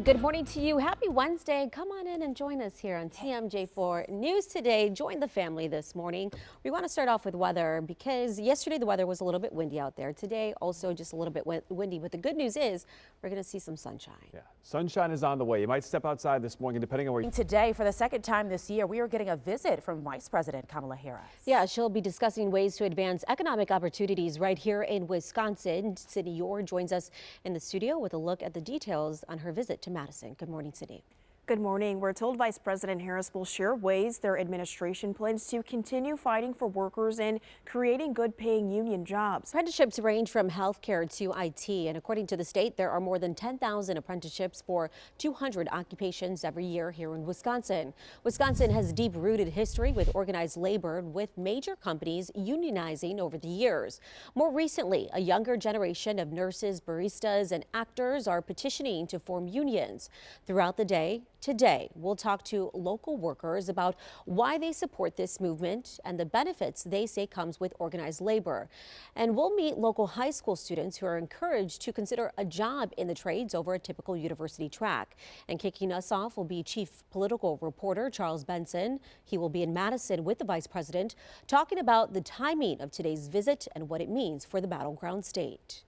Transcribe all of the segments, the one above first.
Good morning to you. Happy Wednesday. Come on in and join us here on TMJ4 News Today. Join the family this morning. We want to start off with weather because yesterday the weather was a little bit windy out there. Today also just a little bit windy, but the good news is we're going to see some sunshine. Yeah, sunshine is on the way. You might step outside this morning depending on where you Today, for the second time this year, we are getting a visit from Vice President Kamala Harris. Yeah, she'll be discussing ways to advance economic opportunities right here in Wisconsin. Sydney Yor joins us in the studio with a look at the details on her visit to Madison. Good morning, Sydney. Good morning. We're told Vice President Harris will share ways their administration plans to continue fighting for workers and creating good-paying union jobs. Apprenticeships range from healthcare to IT, and according to the state, there are more than 10,000 apprenticeships for 200 occupations every year here in Wisconsin. Wisconsin has deep-rooted history with organized labor, with major companies unionizing over the years. More recently, a younger generation of nurses, baristas, and actors are petitioning to form unions. Throughout the day, today, we'll talk to local workers about why they support this movement and the benefits they say comes with organized labor. And we'll meet local high school students who are encouraged to consider a job in the trades over a typical university track. And kicking us off will be Chief Political Reporter Charles Benson. He will be in Madison with the Vice President, talking about the timing of today's visit and what it means for the battleground state.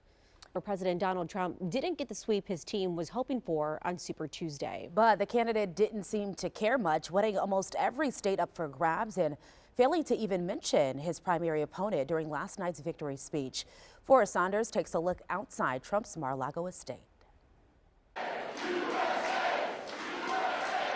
President Donald Trump didn't get the sweep his team was hoping for on Super Tuesday. But the candidate didn't seem to care much, winning almost every state up for grabs and failing to even mention his primary opponent during last night's victory speech. Forrest Saunders takes a look outside Trump's Mar-a-Lago estate.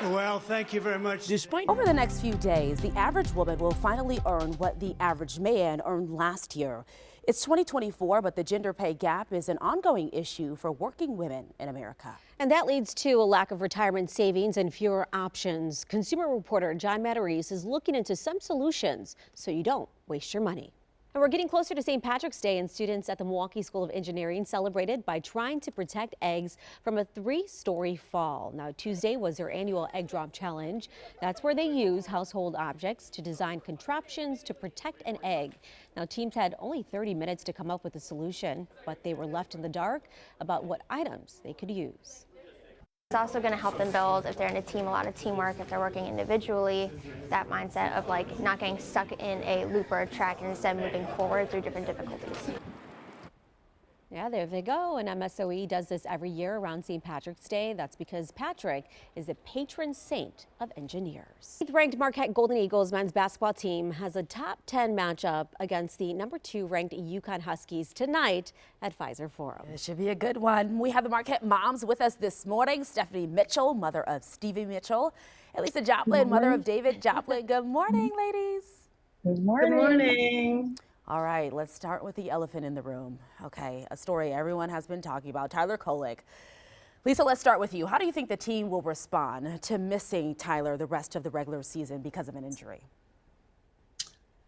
Well, thank you very much. Over the next few days, the average woman will finally earn what the average man earned last year. It's 2024, but the gender pay gap is an ongoing issue for working women in America. And that leads to a lack of retirement savings and fewer options. Consumer reporter John Matarese is looking into some solutions so you don't waste your money. And we're getting closer to St. Patrick's Day, and students at the Milwaukee School of Engineering celebrated by trying to protect eggs from a 3-story fall. Now, Tuesday was their annual egg drop challenge. That's where they use household objects to design contraptions to protect an egg. Now, teams had only 30 minutes to come up with a solution, but they were left in the dark about what items they could use. It's also going to help them build, if they're in a team, a lot of teamwork. If they're working individually, that mindset of like not getting stuck in a loop or a track and instead moving forward through different difficulties. Yeah, there they go. And MSOE does this every year around St. Patrick's Day. That's because Patrick is a patron saint of engineers. 8th-ranked Marquette Golden Eagles men's basketball team has a top 10 matchup against the number 2 ranked UConn Huskies tonight at Fiserv Forum. It should be a good one. We have the Marquette moms with us this morning. Stephanie Mitchell, mother of Stevie Mitchell, and Lisa Joplin, mother of David Joplin. Good morning, ladies. Good morning. Good morning. All right, let's start with the elephant in the room. Okay, a story everyone has been talking about, Tyler Kolek. Lisa, let's start with you. How do you think the team will respond to missing Tyler the rest of the regular season because of an injury?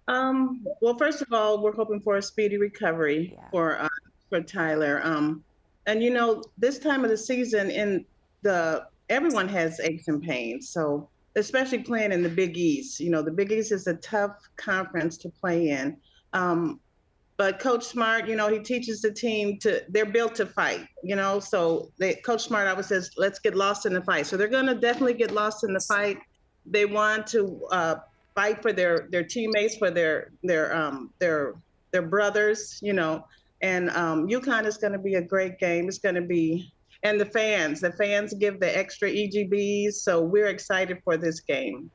Well, first of all, we're hoping for a speedy recovery for Tyler. And you know, this time of the season, everyone has aches and pains. So especially playing in the Big East. You know, the Big East is a tough conference to play in. But Coach Smart, you know, he teaches the team they're built to fight, you know, so Coach Smart always says, let's get lost in the fight. So they're going to definitely get lost in the fight. They want to fight for their teammates, for their brothers, you know, and UConn is going to be a great game. It's going to be, and the fans give the extra EGBs. So we're excited for this game.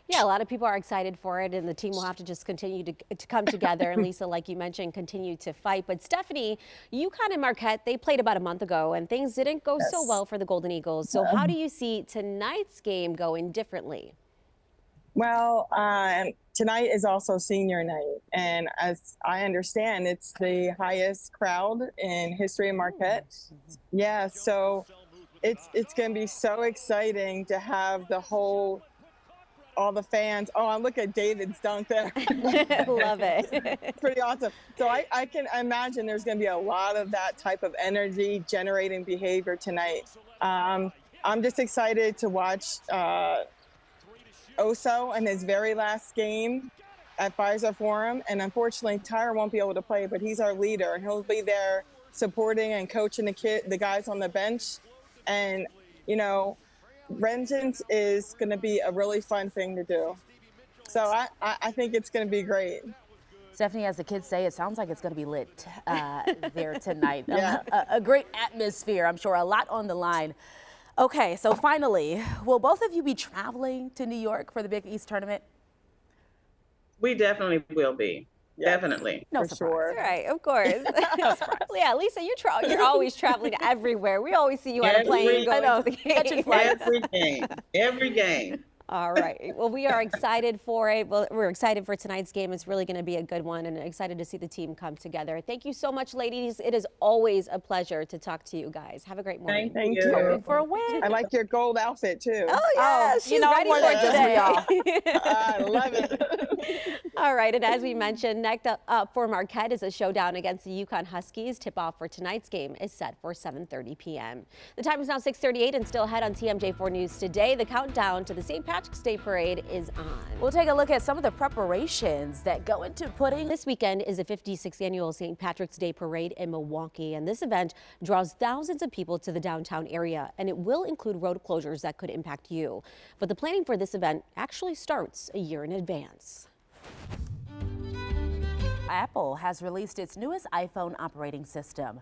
Yeah, a lot of people are excited for it, and the team will have to just continue to come together. And Lisa, like you mentioned, continue to fight. But Stephanie, UConn and Marquette, they played about a month ago, and things didn't go so well for the Golden Eagles. So how do you see tonight's game going differently? Well, tonight is also senior night, and as I understand, it's the highest crowd in history of Marquette. Yeah, so it's going to be so exciting to have all the fans. Oh, and look at David's dunk there. Love it. It's pretty awesome. So I can imagine there's going to be a lot of that type of energy generating behavior tonight. I'm just excited to watch Oso in his very last game at Fiserv Forum. And unfortunately, Tyler won't be able to play, but he's our leader, and he'll be there supporting and coaching the guys on the bench. And you know, vengeance is going to be a really fun thing to do. So I think it's going to be great. Stephanie, as the kids say, it sounds like it's going to be lit there tonight. Yeah. A great atmosphere, I'm sure, a lot on the line. Okay, so finally, will both of you be traveling to New York for the Big East tournament? We definitely will be. Yes. Definitely. No For surprise. sure. Right, of course. Yeah, Lisa, you're always traveling everywhere. We always see you on a plane going to the game. Catching flights. Every game. Every game. All right. Well, we are excited for it. Well, we're excited for tonight's game. It's really going to be a good one and excited to see the team come together. Thank you so much, ladies. It is always a pleasure to talk to you guys. Have a great morning. Thank you. you. For a win. I like your gold outfit too. Oh, yeah. She's you know, ready I for wore it that just today. I love it. All right, and as we mentioned, next up for Marquette is a showdown against the UConn Huskies. Tip-off for tonight's game is set for 7:30 p.m. The time is now 6:38 and still ahead on TMJ4 News Today. The countdown to the St. Patrick's Day Parade is on. We'll take a look at some of the preparations that go into putting. This weekend is the 56th annual St. Patrick's Day Parade in Milwaukee, and this event draws thousands of people to the downtown area, and it will include road closures that could impact you. But the planning for this event actually starts a year in advance. Apple has released its newest iPhone operating system.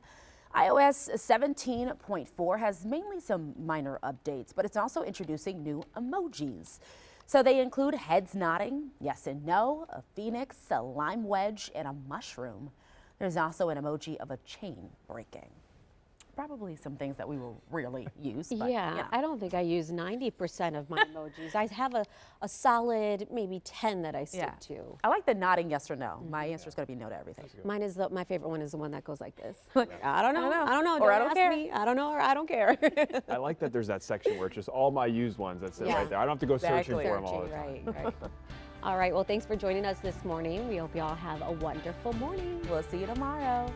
iOS 17.4 has mainly some minor updates, but it's also introducing new emojis. So they include heads nodding, yes and no, a phoenix, a lime wedge, and a mushroom. There's also an emoji of a chain breaking. Probably some things that we will rarely use. But, Yeah, you know. I don't think I use 90% of my emojis. I have a solid maybe 10 that I stick to. I like the nodding yes or no. My answer is going to be no to everything. Mine is my favorite one is the one that goes like this. I don't know. I don't know. Or I Don't don't ask care. me. I don't know or I don't care. I like that there's that section where it's just all my used ones that sit Yeah. right there. I don't have to go searching Exactly. for them all the time. Right. All right. Well, thanks for joining us this morning. We hope you all have a wonderful morning. We'll see you tomorrow.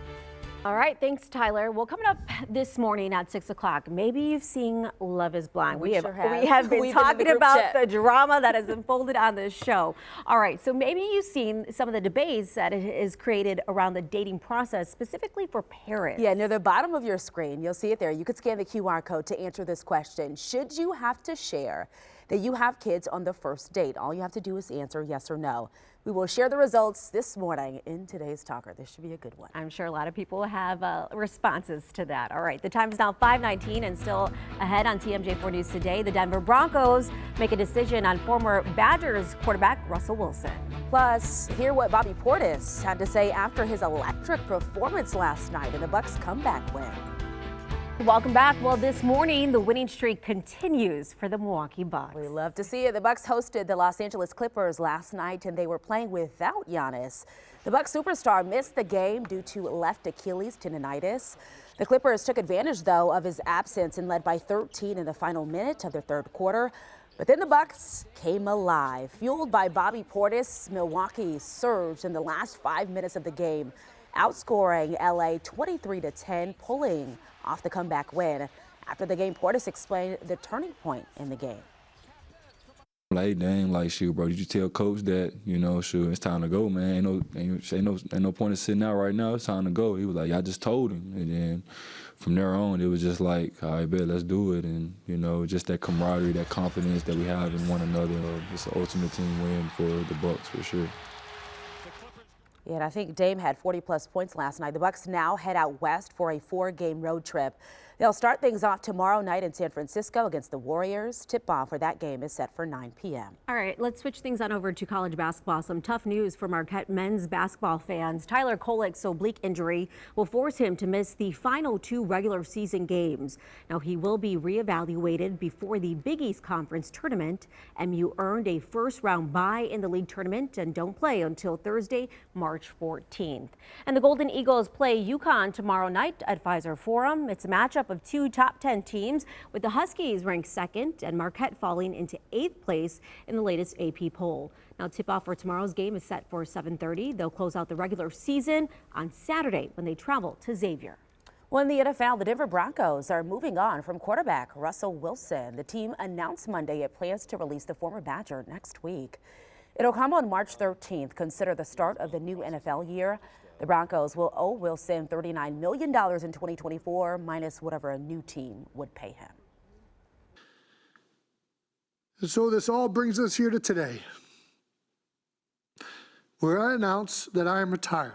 All right, thanks, Tyler. Well, coming up this morning at 6 o'clock, maybe you've seen Love is Blind. We sure have. We have been We've been in the talking group about chat. the drama that has unfolded on this show. All right, so maybe you've seen some of the debates that it has created around the dating process, specifically for parents. Yeah, near the bottom of your screen, you'll see it there. You could scan the QR code to answer this question. Should you have to share that you have kids on the first date? All you have to do is answer yes or no. We will share the results this morning in today's Talker. This should be a good one. I'm sure a lot of people have responses to that. All right, the time is now 5:19 and still ahead on TMJ4 News Today. The Denver Broncos make a decision on former Badgers quarterback Russell Wilson. Plus, hear what Bobby Portis had to say after his electric performance last night in the Bucs' comeback win. Welcome back. Well, this morning, the winning streak continues for the Milwaukee Bucks. We love to see it. The Bucs hosted the Los Angeles Clippers last night, and they were playing without Giannis. The Bucs superstar missed the game due to left Achilles tendonitis. The Clippers took advantage, though, of his absence and led by 13 in the final minute of the third quarter. But then the Bucs came alive. Fueled by Bobby Portis, Milwaukee surged in the last 5 minutes of the game, outscoring LA 23-10, pulling off the comeback win. After the game, Portis explained the turning point in the game. Like, dang, like, shoot, bro, did you tell coach that, you know, shoot, it's time to go, man. Ain't no point in sitting out right now. It's time to go. He was like, I just told him. And then from there on, it was just like, all right, bet, let's do it. And, you know, just that camaraderie, that confidence that we have in one another. It's the ultimate team win for the Bucs, for sure. Yeah, and I think Dame had 40-plus points last night. The Bucs now head out west for a 4-game road trip. They'll start things off tomorrow night in San Francisco against the Warriors. Tip-off for that game is set for 9 p.m. All right, let's switch things on over to college basketball. Some tough news for Marquette men's basketball fans. Tyler Kolek's oblique injury will force him to miss the final 2 regular season games. Now, he will be reevaluated before the Big East Conference tournament. MU earned a first-round bye in the league tournament and don't play until Thursday, March 14th. And the Golden Eagles play UConn tomorrow night at Pfizer Forum. It's a matchup of 2 top 10 teams, with the Huskies ranked 2nd and Marquette falling into 8th place in the latest AP poll. Now, tip-off for tomorrow's game is set for 7:30. They'll close out the regular season on Saturday when they travel to Xavier. Well, in the NFL, the Denver Broncos are moving on from quarterback Russell Wilson. The team announced Monday it plans to release the former Badger next week. It'll come on March 13th, consider the start of the new NFL year. The Broncos will owe Wilson $39 million in 2024, minus whatever a new team would pay him. And so this all brings us here to today, where I announce that I am retiring.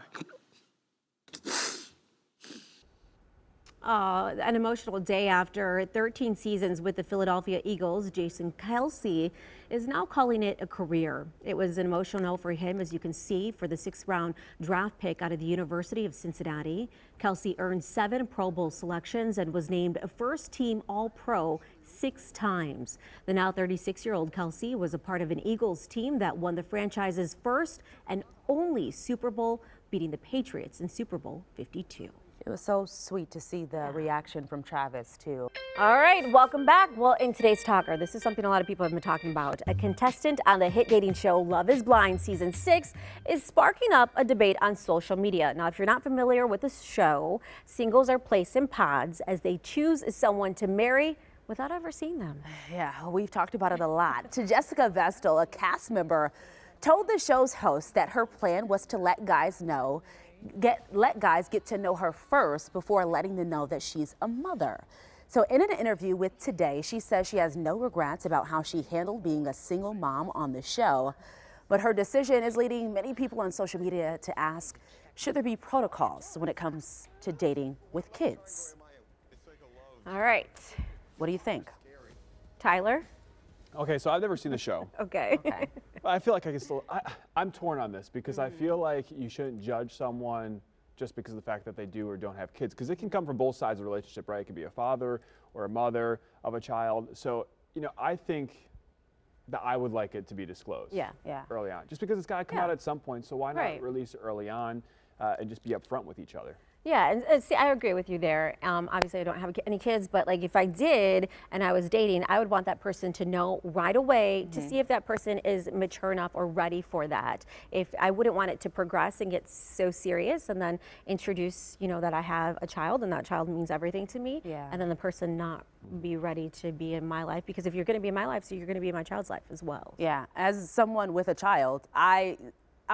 An emotional day after 13 seasons with the Philadelphia Eagles, Jason Kelce is now calling it a career. It was an emotional for him, as you can see, for the 6th-round draft pick out of the University of Cincinnati. Kelce earned 7 Pro Bowl selections and was named a first-team All-Pro 6 times. The now 36-year-old Kelce was a part of an Eagles team that won the franchise's first and only Super Bowl, beating the Patriots in Super Bowl 52. It was so sweet to see the reaction from Travis, too. All right, welcome back. Well, in today's Talker, this is something a lot of people have been talking about. A contestant on the hit dating show Love is Blind Season 6 is sparking up a debate on social media. Now, if you're not familiar with the show, singles are placed in pods as they choose someone to marry without ever seeing them. Yeah, we've talked about it a lot. To Jessica Vestal, a cast member, told the show's host that her plan was to let guys get to know her first before letting them know that she's a mother. So in an interview with Today, she says she has no regrets about how she handled being a single mom on the show. But her decision is leading many people on social media to ask, should there be protocols when it comes to dating with kids? All right, What do you think? Tyler? Okay, so I've never seen the show. Okay. I feel like I can still, I'm torn on this because I feel like you shouldn't judge someone just because of the fact that they do or don't have kids, because it can come from both sides of the relationship, right? It could be a father or a mother of a child. So, I think that I would like it to be disclosed early on, just because it's got to come out at some point. So why not release it early on and just be upfront with each other? Yeah, and see, I agree with you there. Obviously, I don't have any kids, but like if I did and I was dating, I would want that person to know right away to see if that person is mature enough or ready for that. If I wouldn't want it to progress and get so serious and then introduce, that I have a child and that child means everything to me, and then the person not be ready to be in my life, because if you're going to be in my life, so you're going to be in my child's life as well. Yeah, as someone with a child, I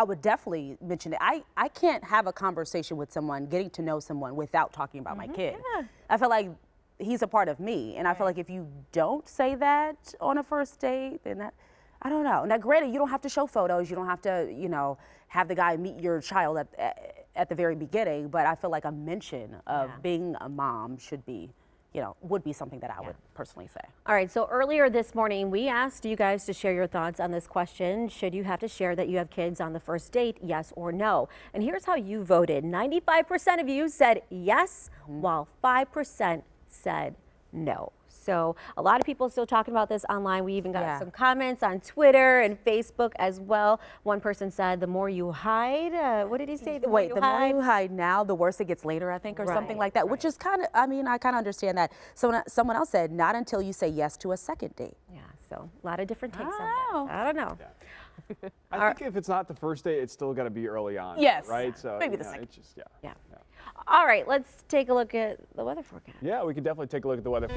would definitely mention it. I can't have a conversation with someone, getting to know someone without talking about my kid. Yeah. I feel like he's a part of me. And I feel like if you don't say that on a first date, then I don't know. Now, granted, you don't have to show photos. You don't have to, have the guy meet your child at the very beginning. But I feel like a mention of being a mom should be, would be something that I would personally say. All right, so earlier this morning, we asked you guys to share your thoughts on this question. Should you have to share that you have kids on the first date, yes or no? And here's how you voted. 95% of you said yes, while 5% said no. So a lot of people still talking about this online. We even got some comments on Twitter and Facebook as well. One person said, the more you hide, what did he say? The more you hide now, the worse it gets later, I think, or something like that, which is kind of, I kind of understand that. Someone else said, not until you say yes to a second date. Yeah, so a lot of different takes on that. I don't know. Yeah. I think if it's not the first date, it's still got to be early on. Yes. Right? So maybe the second. It's just, Yeah. All right, let's take a look at the weather forecast. Yeah, we can definitely take a look at the weather.